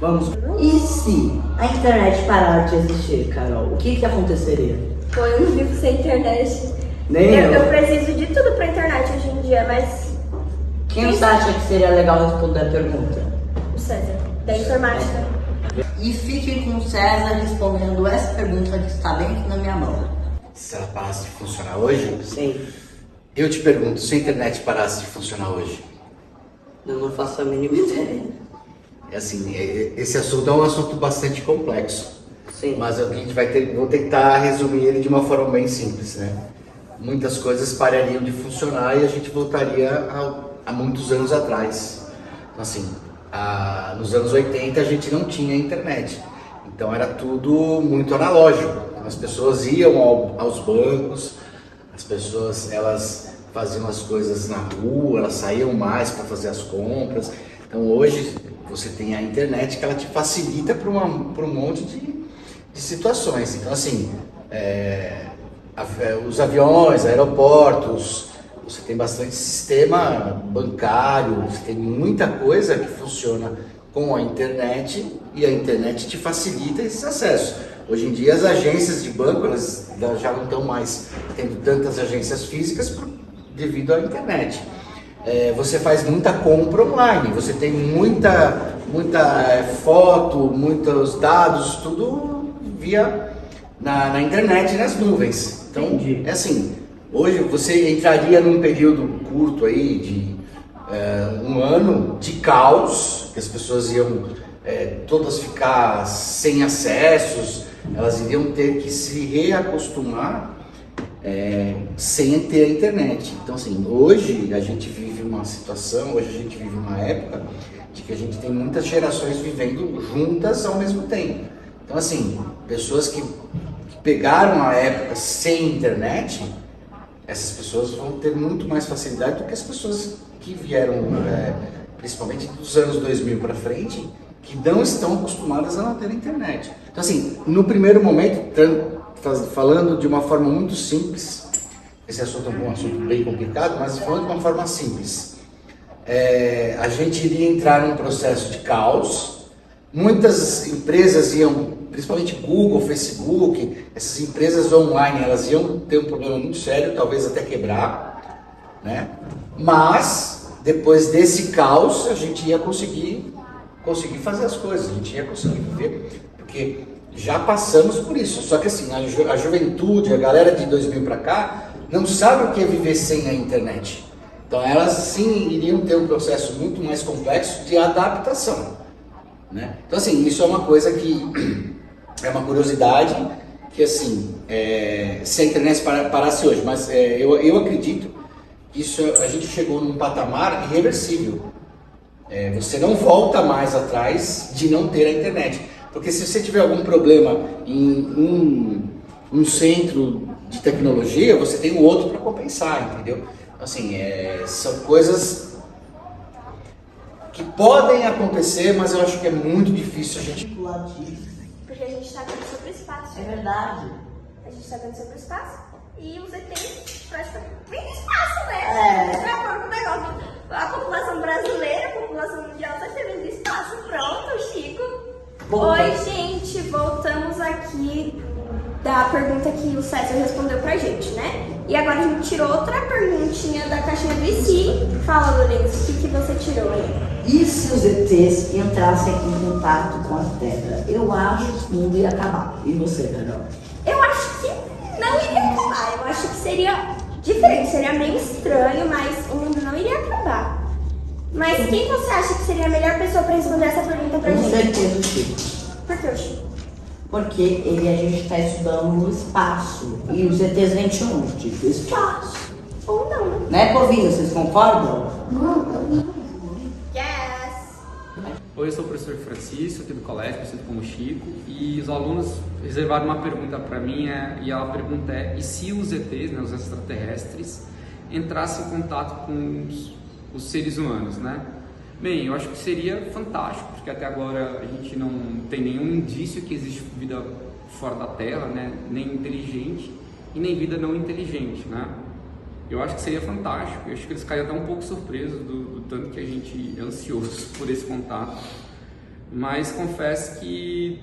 Vamos. E se a internet parar de existir, Carol, o que aconteceria? Pô, eu não vivo sem internet. Nem eu. Eu preciso de tudo pra internet hoje em dia, mas... Quem você acha que seria legal responder a pergunta? O César, da informática. E fiquem com o César respondendo essa pergunta que está bem aqui na minha mão. Se ela parasse de funcionar hoje, Sim. eu te pergunto, se a internet parasse de funcionar hoje? Eu não faço a mínima ideia. É assim, esse assunto é um assunto bastante complexo. Sim. Mas a gente vou tentar resumir ele de uma forma bem simples, né? Muitas coisas parariam de funcionar e a gente voltaria a muitos anos atrás. Então, assim, nos anos 80 a gente não tinha internet. Então era tudo muito analógico. Então, as pessoas iam aos bancos, as pessoas elas faziam as coisas na rua, elas saíam mais para fazer as compras. Então hoje você tem a internet que ela te facilita para um monte de situações. Então assim, os aviões, aeroportos, você tem bastante sistema bancário, você tem muita coisa que funciona com a internet e a internet te facilita esses acessos. Hoje em dia as agências de banco elas já não estão mais tendo tantas agências físicas devido à internet. Você faz muita compra online, você tem muita foto, muitos dados, tudo via na internet e nas nuvens. Então, Entendi. é assim, hoje você entraria num período curto aí de um ano de caos, que as pessoas iam todas ficar sem acessos, elas iriam ter que se reacostumar sem ter a internet. Então assim, hoje a gente vive uma situação, hoje a gente vive uma época de que a gente tem muitas gerações vivendo juntas ao mesmo tempo. Então assim, pessoas que pegaram a época sem internet, essas pessoas vão ter muito mais facilidade do que as pessoas que vieram, principalmente dos anos 2000 para frente, que não estão acostumadas a não ter internet. Então assim, no primeiro momento, falando de uma forma muito simples, esse assunto é um assunto bem complicado, mas falando de uma forma simples, a gente iria entrar num processo de caos, muitas empresas iam, principalmente Google, Facebook, essas empresas online, elas iam ter um problema muito sério, talvez até quebrar, né? Mas, depois desse caos, a gente ia conseguir fazer as coisas, a gente ia conseguir viver, porque já passamos por isso. Só que assim, a juventude, a galera de 2000 para cá, não sabe o que é viver sem a internet. Então elas sim iriam ter um processo muito mais complexo de adaptação, né? Então assim, isso é uma coisa que é uma curiosidade que assim, se a internet parasse hoje, mas eu acredito que a gente chegou num patamar irreversível. Você não volta mais atrás de não ter a internet. Porque se você tiver algum problema em um centro de tecnologia, você tem o outro para compensar, entendeu? Assim, são coisas que podem acontecer, mas eu acho que é muito difícil a gente... Porque a gente está vendo sobre o espaço. É verdade. A gente está vendo sobre o espaço e os ETs praticamente vêm do espaço, né? De acordo com o negócio. A população brasileira, a população mundial está vendo do espaço. Pronto, Chico. Oi, gente, voltamos aqui da pergunta que o César respondeu pra gente, né? E agora a gente tirou outra perguntinha da caixinha do IC. Fala, Lourenço, o que você tirou aí? E se os ETs entrassem em contato com a Terra? Eu acho que o mundo ia acabar. E você, Carol? Eu acho que não iria acabar. Eu acho que seria diferente, seria meio estranho, mas o mundo não iria acabar. Mas quem você acha que seria a melhor pessoa para responder essa pergunta pra Com gente? certeza o Chico. Por que o Chico? Porque a gente está estudando no espaço. E os ETs vêm de onde? Do espaço. Ou não? Né, povinho? Vocês concordam? Yes! Oi, eu sou o professor Francisco, aqui do colégio, conhecido como Chico, e os alunos reservaram uma pergunta para mim, e a pergunta é: e se os ETs, né, os extraterrestres, entrassem em contato com os seres humanos, né? Bem, eu acho que seria fantástico, porque até agora a gente não tem nenhum indício que existe vida fora da Terra, né? Nem inteligente e nem vida não inteligente, né? Eu acho que seria fantástico. Eu acho que eles ficariam até um pouco surpresos do tanto que a gente é ansioso por esse contato. Mas confesso que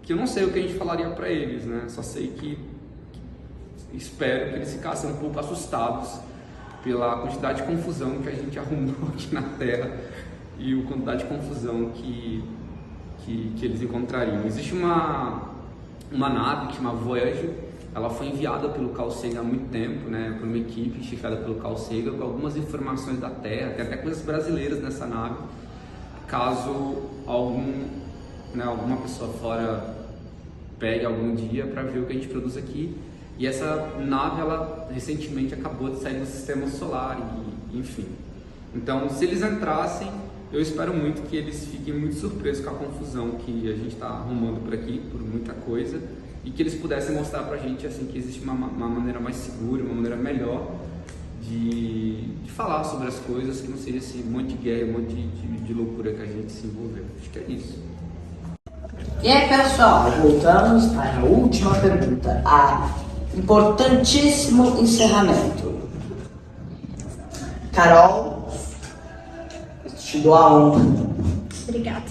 eu não sei o que a gente falaria para eles, né? Só sei que espero que eles ficassem um pouco assustados pela quantidade de confusão que a gente arrumou aqui na Terra e a quantidade de confusão que eles encontrariam. Existe uma nave que chama Voyager, ela foi enviada pelo Carl Sagan há muito tempo, né, por uma equipe chefada pelo Carl Sagan, com algumas informações da Terra, tem até coisas brasileiras nessa nave, caso alguma pessoa fora pegue algum dia para ver o que a gente produz aqui. E essa nave, ela recentemente acabou de sair do sistema solar, enfim. Então, se eles entrassem, eu espero muito que eles fiquem muito surpresos com a confusão que a gente está arrumando por aqui, por muita coisa, e que eles pudessem mostrar pra gente assim, que existe uma maneira mais segura, uma maneira melhor de falar sobre as coisas, que não seria esse monte de guerra, um monte de loucura que a gente se envolveu. Acho que é isso. E aí, pessoal, voltamos para a última pergunta. Importantíssimo encerramento. Carol, te dou a honra. Obrigada.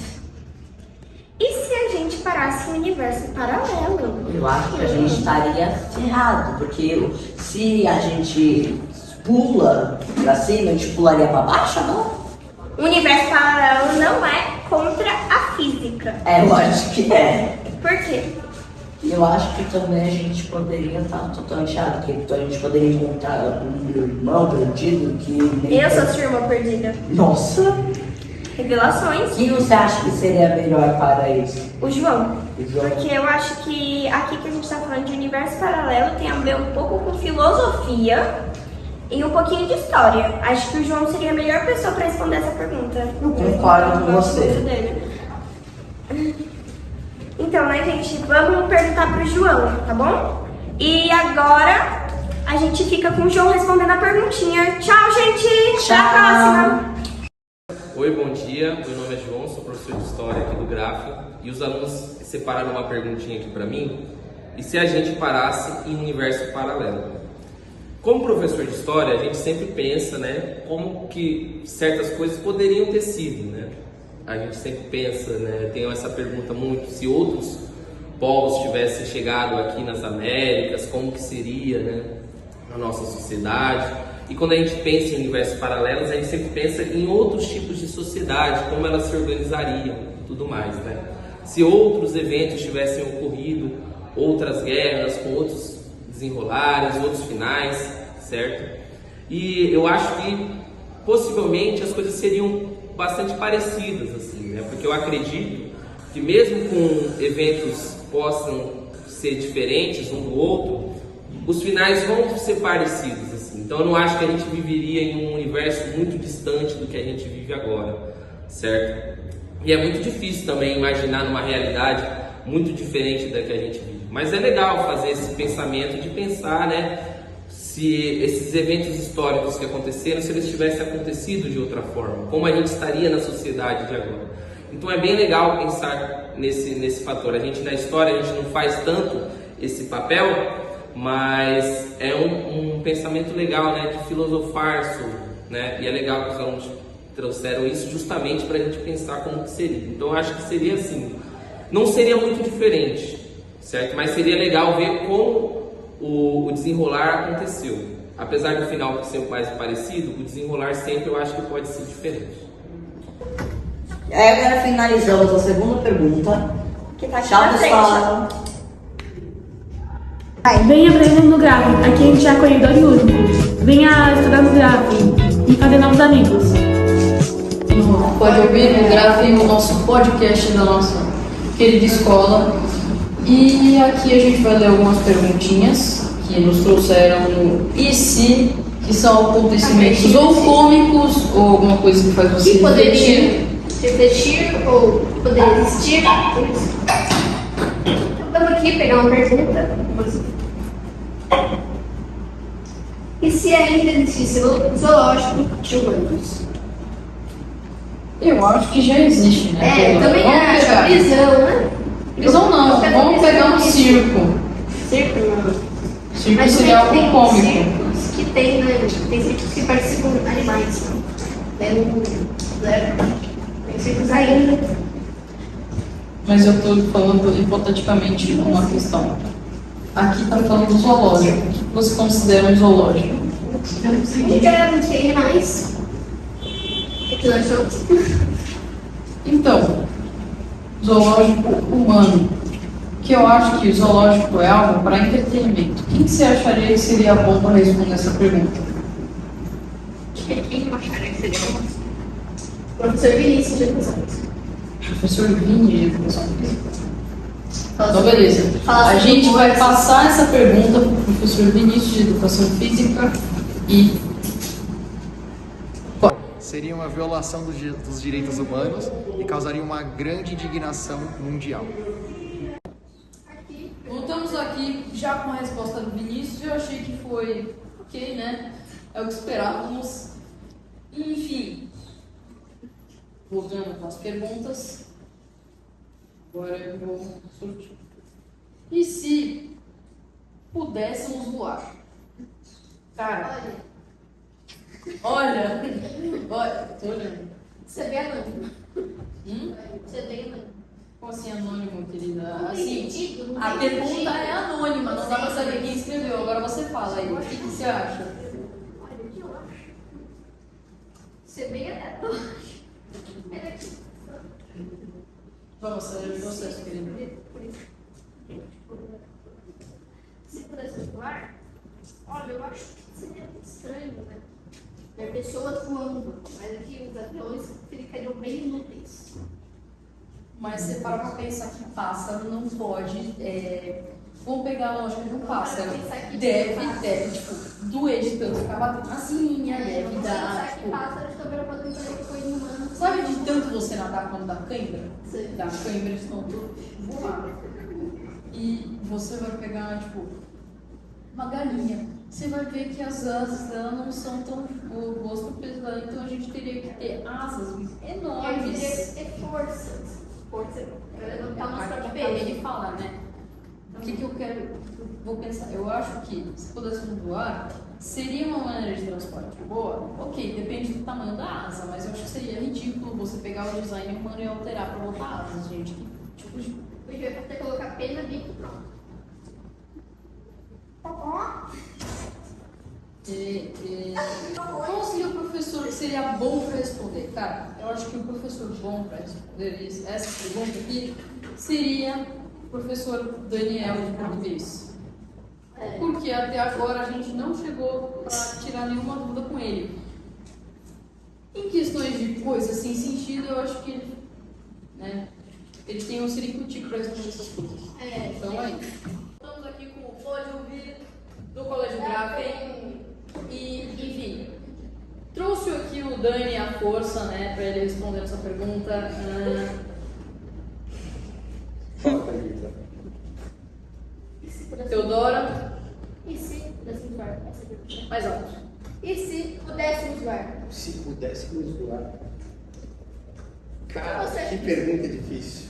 E se a gente parasse um universo paralelo? Eu acho que a gente estaria ferrado, porque se a gente pula pra cima, a gente pularia pra baixo, não? O universo paralelo não é contra a física. Eu acho que é. Por quê? Eu acho que também a gente poderia estar totalmente errado, porque a gente poderia encontrar um irmão perdido que nem... Eu sou sua irmã perdida. Nossa! Revelações. Quem você acha que seria melhor para isso? O João. O João. Porque eu acho que aqui que a gente está falando de universo paralelo tem a ver um pouco com filosofia e um pouquinho de história. Acho que o João seria a melhor pessoa para responder essa pergunta. Eu concordo com você. Dele. Então, né, gente, vamos perguntar pro João, tá bom? E agora a gente fica com o João respondendo a perguntinha. Tchau, gente! Tchau. Até a próxima! Oi, bom dia. Meu nome é João, sou professor de História aqui do Grafo. E os alunos separaram uma perguntinha aqui para mim. E se a gente parasse em um universo paralelo? Como professor de História, a gente sempre pensa, né, como que certas coisas poderiam ter sido, né? A gente sempre pensa, né, tem essa pergunta muito, se outros povos tivessem chegado aqui nas Américas, como que seria, né, a nossa sociedade? E quando a gente pensa em universos paralelos, a gente sempre pensa em outros tipos de sociedade, como elas se organizariam e tudo mais, né? Se outros eventos tivessem ocorrido, outras guerras, com outros desenrolares, outros finais, certo? E eu acho que possivelmente as coisas seriam bastante parecidas, assim, né? Porque eu acredito que mesmo com eventos possam ser diferentes um do outro, os finais vão ser parecidos, assim. Então eu não acho que a gente viveria em um universo muito distante do que a gente vive agora, certo? E é muito difícil também imaginar numa realidade muito diferente da que a gente vive. Mas é legal fazer esse pensamento de pensar, né? Se esses eventos históricos que aconteceram, se eles tivessem acontecido de outra forma, como a gente estaria na sociedade de agora. Então é bem legal pensar nesse fator. A gente na história, a gente não faz tanto esse papel, mas é um pensamento legal, né, de filosofar sobre, né, e é legal que os alunos trouxeram isso justamente para a gente pensar como que seria. Então eu acho que seria assim, não seria muito diferente, certo? Mas seria legal ver como o desenrolar aconteceu. Apesar do final ser mais parecido, o desenrolar sempre eu acho que pode ser diferente. E aí agora finalizamos a segunda pergunta. Que tá aqui Tchau, na frente. pessoal. Venha aprender no Graf, aqui a gente é acolhedor e único. Venha estudar no Graf e fazer novos amigos. Pode ouvir no Graf o nosso podcast da nossa querida escola. E aqui a gente vai ler algumas perguntinhas que nos trouxeram no E se, que são acontecimentos ou cômicos ou alguma coisa que faz você Que poderia refletir ou poderia existir. Então vamos aqui pegar uma pergunta. E se ainda existisse zoológico de humanos? Eu acho que já existe, né? Também Vamos acho. pegar. Prisão, né? Prisão não, vamos pegar um circo. Circo não. Circo Mas seria algo tem cômico. circos que tem, né? Tem circos que participam de animais. Tem circos ainda. mas eu estou falando hipoteticamente uma questão. Aqui está falando do zoológico. O que você considera um zoológico? Não tem mais. Então, zoológico humano. Que eu acho que o zoológico é algo para entretenimento. Quem que você acharia que seria bom para responder essa pergunta? Quem eu acharia que seria bom? Professor Vinícius de Educação. Professor Vini de Educação Física. Então, beleza. A gente vai passar essa pergunta para o professor Vinícius de Educação Física e... Seria uma violação dos direitos humanos e causaria uma grande indignação mundial. Voltamos aqui já com a resposta do Vinícius. Eu achei que foi ok, né? É o que esperávamos. Enfim, voltando com as perguntas. Agora eu vou sortir. E se pudéssemos voar? Cara, olha, tô olhando. Você vê anônimo. Você vê anônimo. Como assim anônimo, querida? Não tem Assim, sentido, não a tem pergunta sentido. é anônima, não dá pra saber quem escreveu. Agora você fala aí, o que você acha? Olha o que eu acho. Você vê aleatório. Era aqui. Vamos saber de vocês, querida. Se pudesse voar, olha, eu acho que seria muito estranho, né? Ver pessoas voando, mas aqui os aviões ficariam bem inúteis. Mas você para pra pensar que pássaro não pode. Vamos pegar a lógica de um pássaro. Deve, tipo, doer de tanto ficar batendo asinha, deve dar. Que Tipo, pássaros também não podem fazer coisa humana. sabe de tanto você nadar quando dá cãibra? Sim. Dá cãibra de tanto voar. E você vai pegar, tipo, uma galinha. Você vai ver que as asas dela não são tão boas pro peso dela, então a gente teria que ter asas Eu enormes. teria que ter forças. Força para levantar o nosso próprio Acabei peso. de falar, né? O que eu quero. Vou pensar. Eu acho que se pudéssemos voar, seria uma maneira de transporte boa. Ok, depende do tamanho da asa, mas eu acho que seria ridículo você pegar o design humano e alterar para botar asas, gente. Que tipo de. A gente vai ter que colocar pena, bico e pronto. Qual seria o professor que seria bom para responder? Cara, eu acho que o professor bom para responder essa pergunta aqui seria o professor Daniel de português. Porque até agora a gente não chegou para tirar nenhuma dúvida com ele. Em questões de coisas sem sentido, eu acho que ele, né, ele tem um ciricutico para responder essas coisas. Então aí. Estamos aqui com o Pode Ouvir do Colégio Grafen. E, enfim, trouxe aqui o Dani à força, né, para ele responder essa pergunta. Teodora, E se pudéssemos voar? Essa pergunta. mais alto. E se pudéssemos voar? Se pudéssemos voar. Cara, Você- que pergunta difícil.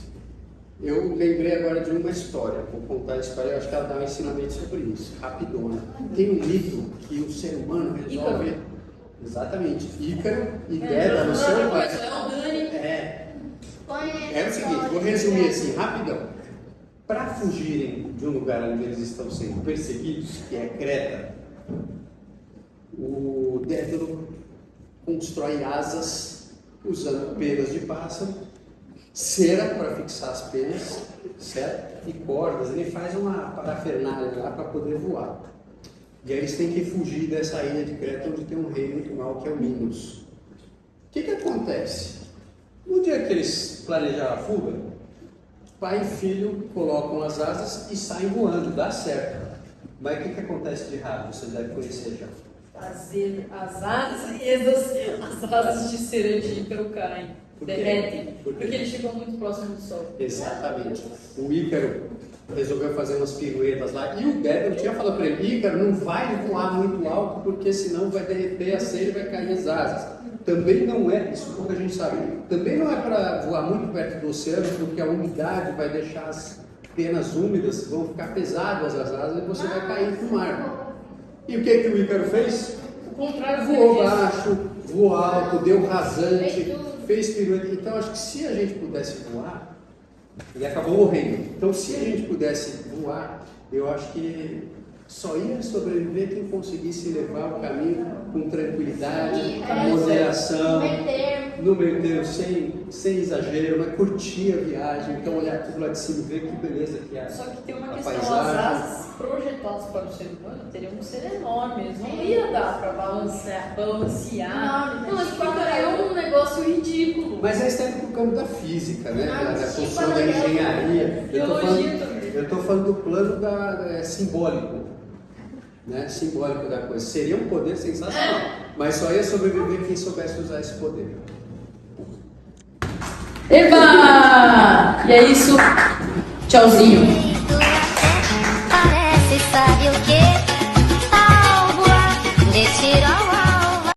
Eu lembrei agora de uma história. Vou contar a história, eu acho que ela dá um ensinamento sobre isso. Rapidona. Tem um mito que o ser humano resolve. Ícaro. Exatamente. Ícaro e Débora no seu É o pai. Dani. É o seguinte, vou resumir assim, rapidão. Para fugirem de um lugar onde eles estão sendo perseguidos, que é Creta, o Dédalo constrói asas usando penas de pássaro, cera para fixar as penas, certo? E cordas. Ele faz uma parafernália lá para poder voar. E aí eles têm que fugir dessa ilha de Creta, onde tem um rei muito mau, que é o Minos. O que acontece? No dia que eles planejaram a fuga, pai e filho colocam as asas e saem voando, dá certo. Mas o que acontece de errado? Você deve conhecer já. Fazer as asas de cera de Ícaro caem, Por quê? derretem, Por quê? porque eles chegam muito próximo do sol. Exatamente. O Ícaro resolveu fazer umas piruetas lá e o Dédalo tinha falado para ele: Ícaro, não vai voar muito alto porque senão vai derreter a cera e vai cair as asas. Também não é, isso pouca gente sabe, também não é para voar muito perto do oceano porque a umidade vai deixar as penas úmidas, vão ficar pesadas as asas e você vai cair para o mar. E o que o Ícaro fez? O contrário Voou foi isso. baixo, voou alto, deu rasante, fez pirueta. Então acho que se a gente pudesse voar, Ele acabou morrendo. Então, se a gente pudesse voar, eu acho que só ia sobreviver quem conseguisse levar o caminho com tranquilidade, com moderação, no meio termo, sem exagero, mas curtir a viagem, então olhar tudo lá de cima e ver que beleza que é. Só que tem uma a questão, paisagem. as asas projetadas para o ser humano teriam que ser enormes, não ia dar para balancear. Não, mas ficaria um negócio ridículo. Mas aí está indo para o campo da física, né? Ah, Da sim, função da para engenharia. biologia também. Eu estou falando do plano simbólico, né? Simbólico da coisa. Seria um poder sensacional, mas só ia sobreviver quem soubesse usar esse poder. Eba! E é isso. Tchauzinho.